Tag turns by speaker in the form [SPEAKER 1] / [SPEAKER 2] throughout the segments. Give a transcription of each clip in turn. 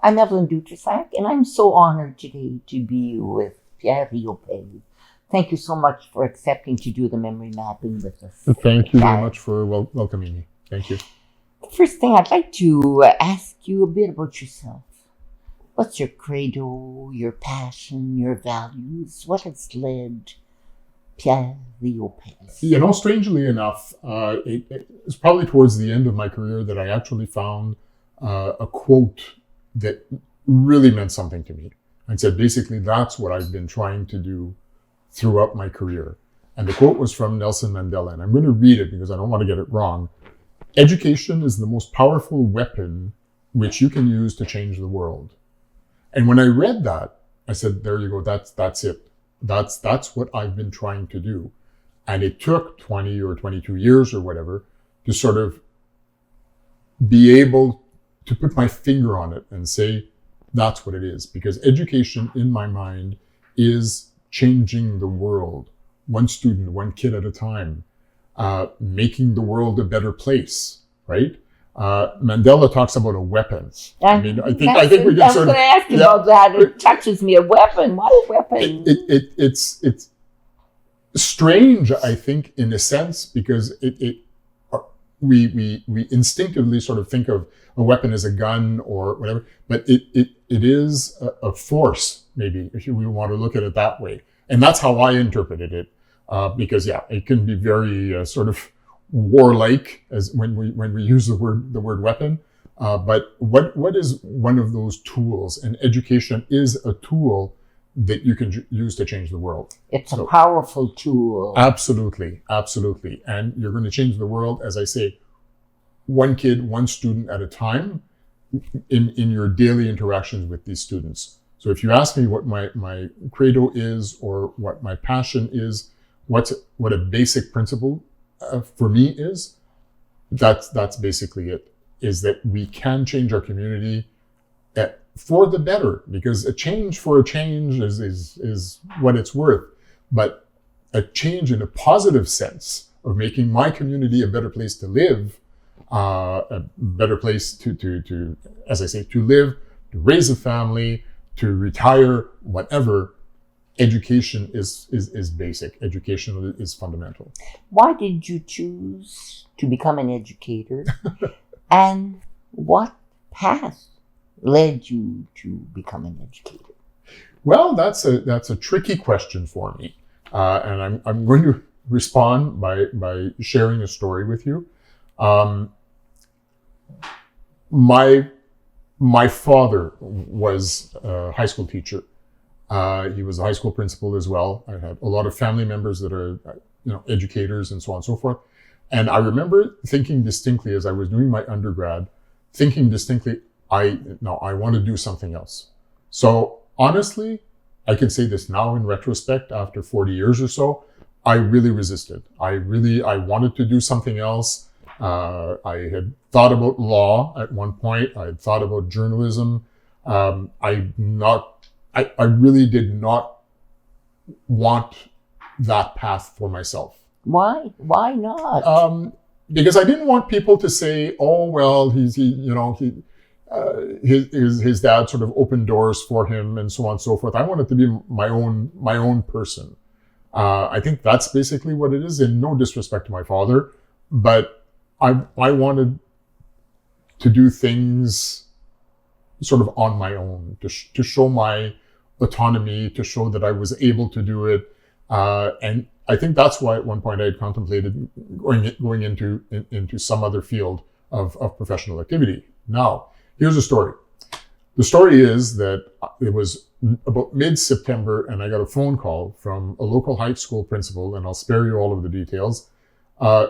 [SPEAKER 1] I'm Evelyn Dutrasac, and I'm so honored today to be with Pierre Riopel. Thank you so much for accepting to do the memory mapping with us.
[SPEAKER 2] Thank you very much for welcoming me. Thank you.
[SPEAKER 1] The first thing I'd like to ask you a bit about yourself. What's your credo, your passion, your values? What has led Pierre Riopel?
[SPEAKER 2] Strangely enough, it's probably towards the end of my career that I actually found a quote that really meant something to me. And said, basically, that's what I've been trying to do throughout my career. And the quote was from Nelson Mandela, and I'm going to read it because I don't want to get it wrong. Education is the most powerful weapon which you can use to change the world. And when I read that, I said, there you go, that's it. That's what I've been trying to do. And it took 20 or 22 years or whatever to sort of be able to put my finger on it and say, that's what it is. Because education, in my mind, is changing the world, one student, one kid at a time, making the world a better place, right? Mandela talks about a weapon. I think we can
[SPEAKER 1] sort of. I was going to ask you about that. It touches me. A weapon. What a weapon?
[SPEAKER 2] It's strange, I think, in a sense, because we instinctively sort of think of a weapon as a gun or whatever, but it is a force, maybe, if we want to look at it that way. And that's how I interpreted it, because it can be very sort of warlike as when we use the word weapon. But what is one of those tools? And education is a tool that you can use to change the world.
[SPEAKER 1] It's a powerful tool.
[SPEAKER 2] Absolutely. And you're going to change the world, as I say, one kid, one student at a time in your daily interactions with these students. So if you ask me what my credo is or what my passion is, what a basic principle for me is, that's basically it, is that we can change our community for the better, because a change for a change is what it's worth. But a change in a positive sense of making my community a better place to live, a better place to as I say, to live, to raise a family, to retire, whatever. Education is basic. Education is fundamental.
[SPEAKER 1] Why did you choose to become an educator? And what path led you to become an educator?
[SPEAKER 2] Well, that's a tricky question for me, and I'm going to respond by sharing a story with you. My father was a high school teacher. He was a high school principal as well. I had a lot of family members that are, educators and so on and so forth. And I remember thinking distinctly as I was doing my undergrad, I want to do something else. So honestly, I can say this now in retrospect, after 40 years or so, I really resisted. I wanted to do something else. I had thought about law at one point. I had thought about journalism. I really did not want that path for myself.
[SPEAKER 1] Why? Why not?
[SPEAKER 2] Because I didn't want people to say, "Oh, well, his dad sort of opened doors for him," and so on and so forth. I wanted to be my own person. I think that's basically what it is. And no disrespect to my father, but I wanted to do things sort of on my own, to show my autonomy, to show that I was able to do it. And I think that's why at one point I had contemplated going into some other field of professional activity. Now, here's a story. The story is that it was about mid-September, and I got a phone call from a local high school principal, and I'll spare you all of the details,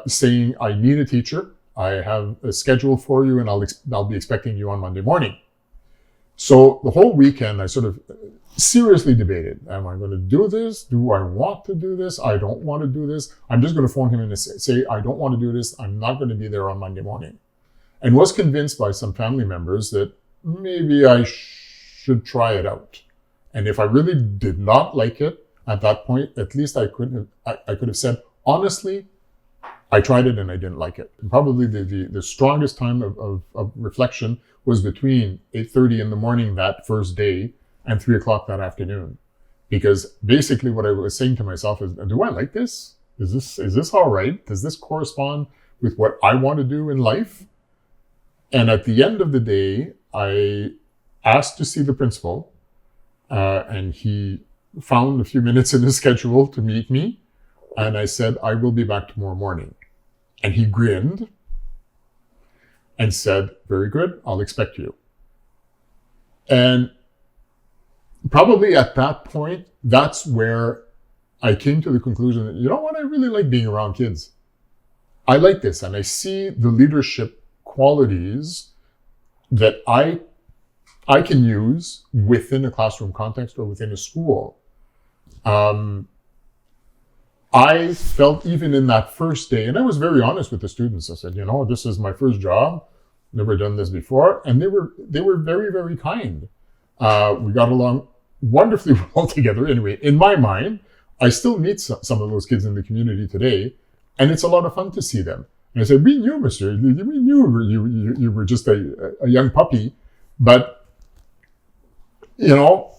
[SPEAKER 2] saying, "I need a teacher. I have a schedule for you, and I'll be expecting you on Monday morning." So the whole weekend, I sort of seriously debated, am I going to do this? Do I want to do this? I don't want to do this. I'm just going to phone him and say, I don't want to do this. I'm not going to be there on Monday morning. And was convinced by some family members that maybe I should try it out. And if I really did not like it at that point, at least I could have said, honestly, I tried it and I didn't like it. Probably the strongest time of reflection was between 8:30 in the morning that first day and 3 o'clock that afternoon. Because basically what I was saying to myself is, do I like this? Is this all right? Does this correspond with what I want to do in life? And at the end of the day, I asked to see the principal, and he found a few minutes in his schedule to meet me. And I said, I will be back tomorrow morning. And he grinned and said, very good, I'll expect you. And probably at that point, that's where I came to the conclusion that, you know what, I really like being around kids. I like this, and I see the leadership qualities that I can use within a classroom context or within a school. I felt even in that first day, and I was very honest with the students. I said, you know, this is my first job, never done this before, and they were very, very kind. We got along wonderfully well together. Anyway, in my mind, I still meet some of those kids in the community today, and it's a lot of fun to see them. And I said, we knew, monsieur, we knew you were just a young puppy, but, you know,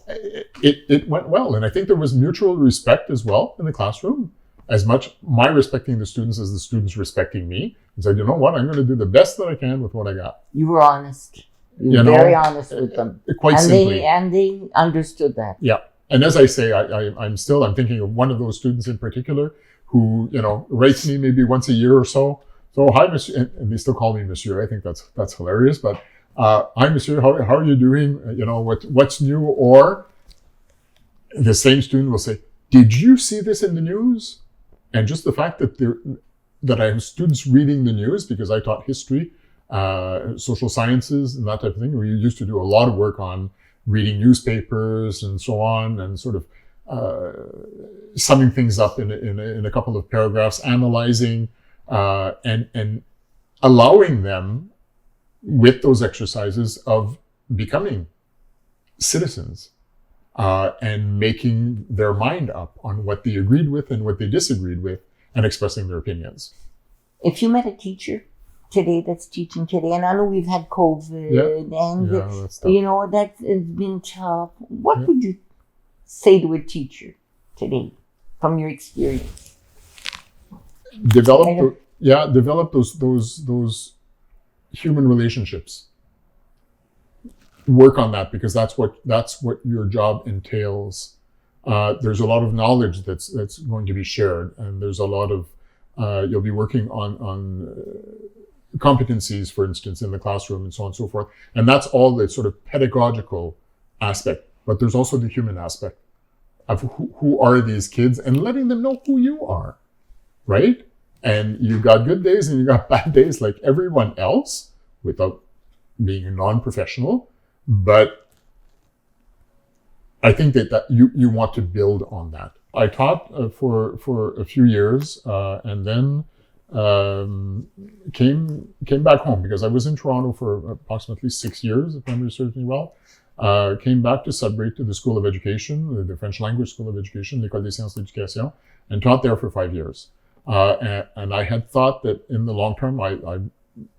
[SPEAKER 2] it went well. And I think there was mutual respect as well in the classroom, as much my respecting the students as the students respecting me. And said, you know what, I'm going to do the best that I can with what I got.
[SPEAKER 1] You were honest. You were very honest with them.
[SPEAKER 2] Quite simply.
[SPEAKER 1] And they understood that.
[SPEAKER 2] Yeah. And as I say, I'm thinking of one of those students in particular who, you know, writes me maybe once a year or so. So, hi, monsieur, and they still call me monsieur. I think that's hilarious. But hi, monsieur, how are you doing? You know, what's new? Or the same student will say, did you see this in the news? And just the fact that I have students reading the news, because I taught history, social sciences, and that type of thing. We used to do a lot of work on reading newspapers and so on, and sort of summing things up in a couple of paragraphs, analyzing and allowing them with those exercises of becoming citizens and making their mind up on what they agreed with and what they disagreed with, and expressing their opinions.
[SPEAKER 1] If you met a teacher today that's teaching today, and I know we've had COVID, and you know that's been tough, what would you say to a teacher today from your experience?
[SPEAKER 2] Develop those human relationships. Work on that, because that's what your job entails. There's a lot of knowledge that's going to be shared, and there's a lot of you'll be working on competencies, for instance, in the classroom, and so on and so forth. And that's all the sort of pedagogical aspect. But there's also the human aspect of who are these kids, and letting them know who you are, right? And you got good days and you got bad days like everyone else, without being non-professional. But I think that you want to build on that. I taught for a few years, and then came back home, because I was in Toronto for approximately 6 years, if memory serves me well. Came back to Sudbury to the School of Education, the French Language School of Education, l'École des Sciences de l'Éducation, and taught there for 5 years. And I had thought that in the long term, I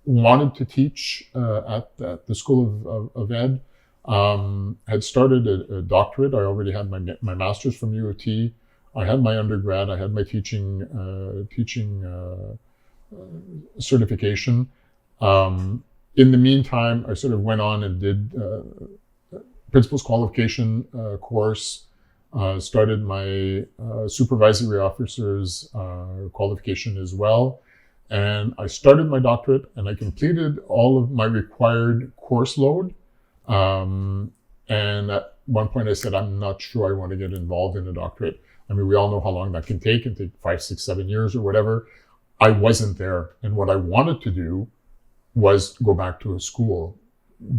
[SPEAKER 2] wanted to teach at the School of Ed. Had started a doctorate. I already had my master's from U of T. I had my undergrad. I had my teaching certification. In the meantime, I sort of went on and did principal's qualification course. Started my supervisory officer's qualification as well. And I started my doctorate, and I completed all of my required course load. And at one point I said, I'm not sure I want to get involved in a doctorate. I mean, we all know how long that can take. It can take 5, 6, 7 years or whatever. I wasn't there. And what I wanted to do was go back to a school,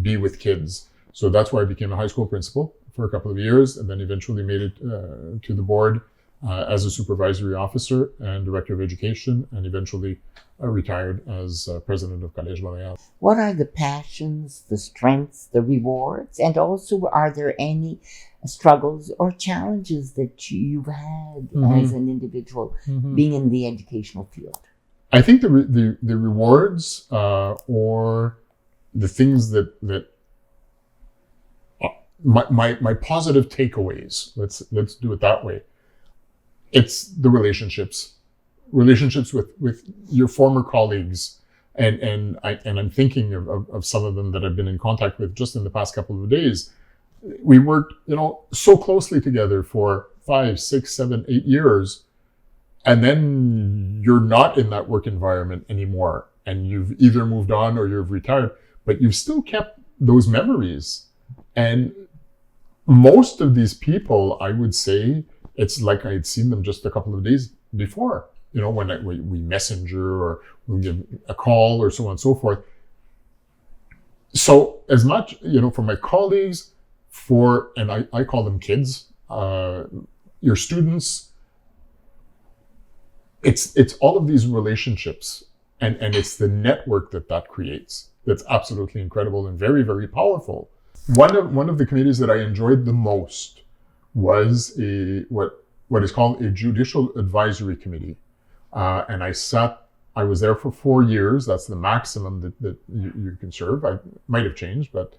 [SPEAKER 2] be with kids. So that's why I became a high school principal for a couple of years, and then eventually made it to the board as a supervisory officer and director of education, and eventually retired as president of Collège L'Oréal.
[SPEAKER 1] What are the passions, the strengths, the rewards, and also are there any struggles or challenges that you've had as an individual being in the educational field?
[SPEAKER 2] I think the rewards or the things that my positive takeaways. Let's do it that way. It's the relationships with your former colleagues, and I'm thinking of some of them that I've been in contact with just in the past couple of days. We worked, so closely together for 5, 6, 7, 8 years, and then you're not in that work environment anymore, and you've either moved on or you've retired, but you've still kept those memories. And most of these people, I would say, it's like I had seen them just a couple of days before, when we messenger or we give a call or so on and so forth. So as much, for my colleagues, and I call them kids, your students, it's all of these relationships and it's the network that creates that's absolutely incredible and very, very powerful. One of the committees that I enjoyed the most was what is called a judicial advisory committee, and I was there for 4 years. That's the maximum that you can serve. I might have changed, but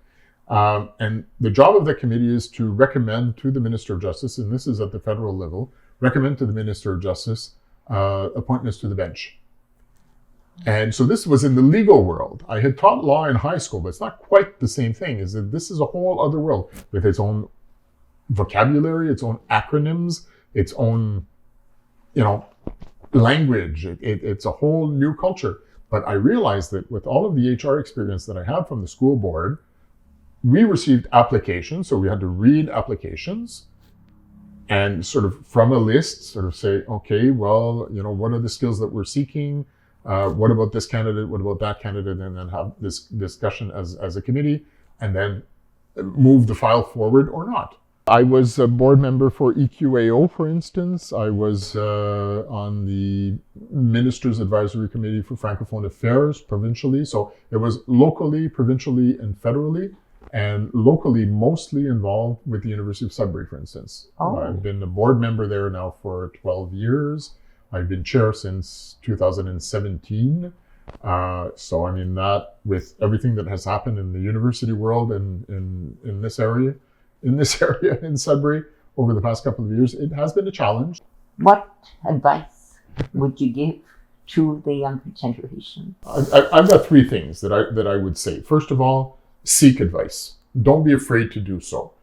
[SPEAKER 2] and the job of the committee is to recommend to the Minister of Justice, and this is at the federal level, recommend to the Minister of Justice appointments to the bench. And so this was in the legal world. I had taught law in high school, but it's not quite the same thing. This is a whole other world with its own vocabulary, its own acronyms, its own, language. It's a whole new culture. But I realized that with all of the HR experience that I had from the school board, we received applications. So we had to read applications and sort of from a list, sort of say, okay, well, what are the skills that we're seeking? What about this candidate? What about that candidate? And then have this discussion as a committee and then move the file forward or not. I was a board member for EQAO, for instance. I was on the Ministers' Advisory Committee for Francophone Affairs provincially. So it was locally, provincially, and federally. And locally, mostly involved with the University of Sudbury, for instance.
[SPEAKER 1] Oh.
[SPEAKER 2] I've been a board member there now for 12 years. I've been chair since 2017. So I mean that with everything that has happened in the university world and in this area in Sudbury over the past couple of years, it has been a challenge.
[SPEAKER 1] What advice would you give to the younger generation?
[SPEAKER 2] I've got 3 things that I would say. First of all, seek advice. Don't be afraid to do so.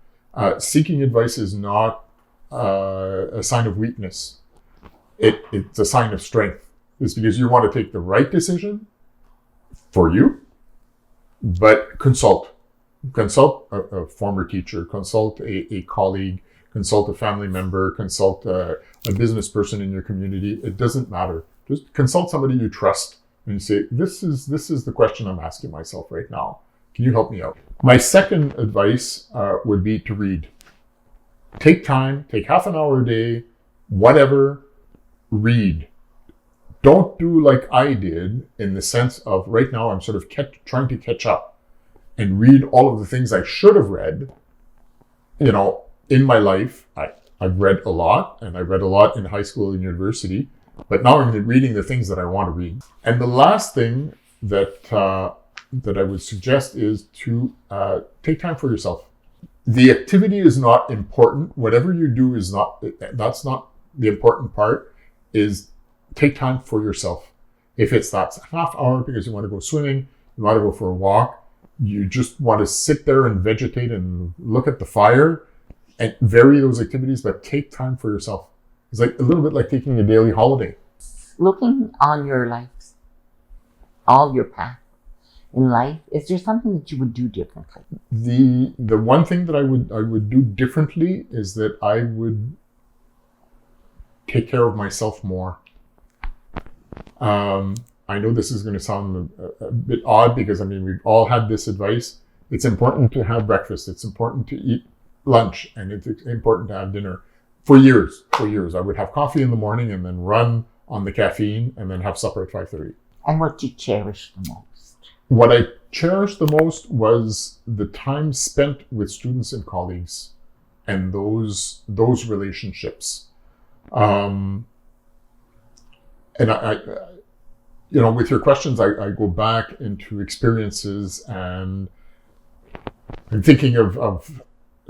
[SPEAKER 2] Seeking advice is not a sign of weakness. It's a sign of strength. It's because you want to take the right decision for you, but consult. Consult a former teacher, consult a colleague, consult a family member, consult a business person in your community. It doesn't matter. Just consult somebody you trust and say, this is the question I'm asking myself right now. Can you help me out? My second advice would be to read. Take time, take half an hour a day, whatever, read. Don't do like I did in the sense of right now I'm sort of trying to catch up and read all of the things I should have read. In my life, I've read a lot, and I read a lot in high school and university, but now I'm reading the things that I want to read. And the last thing that I would suggest is to take time for yourself. The activity is not important. Whatever you do that's not the important part, is take time for yourself. If it's that half hour because you want to go swimming, you want to go for a walk, you just want to sit there and vegetate and look at the fire and vary those activities, but take time for yourself. It's like a little bit like taking a daily holiday.
[SPEAKER 1] Looking on your life, all your path in life, is there something that you would do differently?
[SPEAKER 2] The one thing that I would do differently is that I would take care of myself more. I know this is going to sound a bit odd because we've all had this advice. It's important to have breakfast. It's important to eat lunch, and it's important to have dinner. For years, I would have coffee in the morning and then run on the caffeine and then have supper at 5:30.
[SPEAKER 1] And what do you cherish the most?
[SPEAKER 2] What I cherished the most was the time spent with students and colleagues and those relationships. And with your questions, I go back into experiences, and I'm thinking of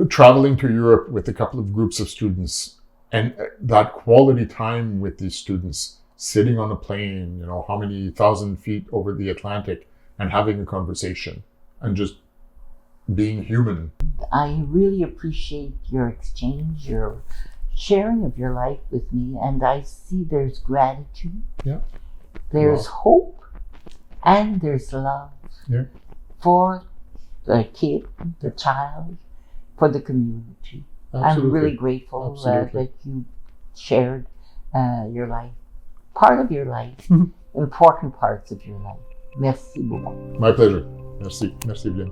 [SPEAKER 2] traveling to Europe with a couple of groups of students, and that quality time with these students, sitting on a plane, how many thousand feet over the Atlantic, and having a conversation and just being human.
[SPEAKER 1] I really appreciate your exchange, your sharing of your life with me, and I see there's gratitude,
[SPEAKER 2] Yeah.
[SPEAKER 1] there's hope, and there's love for the kid, the child, for the community.
[SPEAKER 2] Absolutely.
[SPEAKER 1] I'm really grateful
[SPEAKER 2] Absolutely.
[SPEAKER 1] that you shared your life, part of your life, important parts of your life. Merci beaucoup.
[SPEAKER 2] My pleasure. Merci. Merci bien.